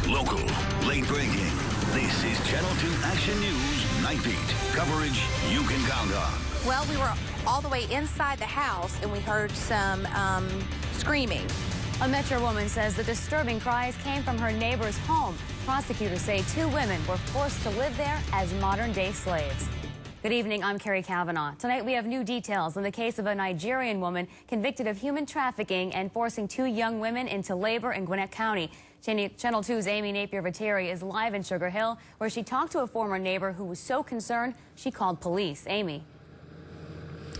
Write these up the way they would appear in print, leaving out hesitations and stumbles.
Local, late breaking. This is Channel 2 Action News Night Beat. Coverage you can count on. Well, we were all the way inside the house and we heard some screaming. A Metro woman says the disturbing cries came from her neighbor's home. Prosecutors say 2 women were forced to live there as modern-day slaves. Good evening, I'm Kerry Kavanaugh. Tonight we have new details in the case of a Nigerian woman convicted of human trafficking and forcing 2 young women into labor in Gwinnett County. Channel 2's Napier Viteri is live in Sugar Hill, where she talked to a former neighbor who was so concerned she called police. Amy.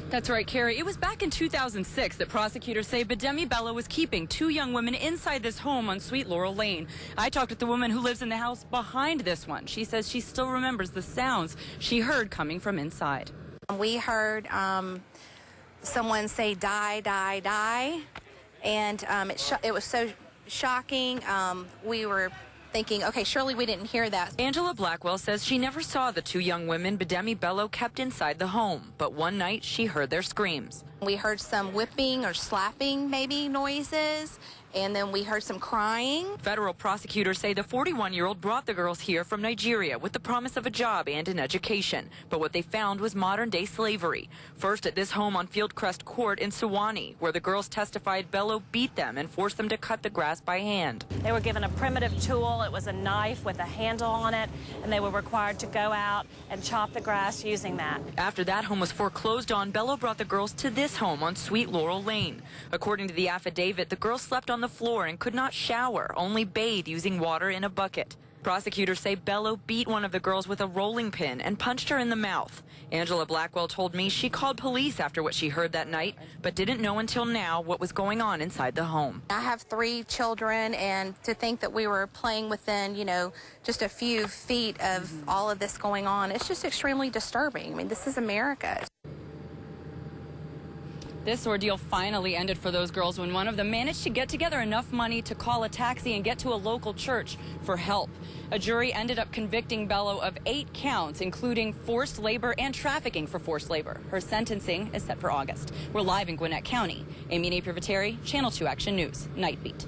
That's right, Kerry. It was back in 2006 that prosecutors say Bidemi Bello was keeping 2 young women inside this home on Sweet Laurel Lane. I talked with the woman who lives in the house behind this one. She says she still remembers the sounds she heard coming from inside. We heard someone say, "Die, die, die," and it was so shocking. We were thinking, okay, surely we didn't hear that. Angela Blackwell says she never saw the 2 young women Bidemi Bello kept inside the home, but one night she heard their screams. We heard some whipping or slapping maybe noises, and then we heard some crying. Federal prosecutors say the 41-year-old brought the girls here from Nigeria with the promise of a job and an education. But what they found was modern-day slavery. First at this home on Fieldcrest Court in Sewanee, where the girls testified Bello beat them and forced them to cut the grass by hand. They were given a primitive tool. It was a knife with a handle on it, and they were required to go out and chop the grass using that. After that home was foreclosed on, Bello brought the girls to this home on Sweet Laurel Lane. According to the affidavit, the girls slept on the floor and could not shower, only bathe using water in a bucket. Prosecutors say Bello beat one of the girls with a rolling pin and punched her in the mouth. Angela Blackwell told me she called police after what she heard that night, but didn't know until now what was going on inside the home. I have 3 children, and to think that we were playing within, just a few feet of all of this going on, it's just extremely disturbing. I mean, this is America. This ordeal finally ended for those girls when one of them managed to get together enough money to call a taxi and get to a local church for help. A jury ended up convicting Bello of 8 counts, including forced labor and trafficking for forced labor. Her sentencing is set for August. We're live in Gwinnett County. Napier Viteri, Channel 2 Action News, Night Beat.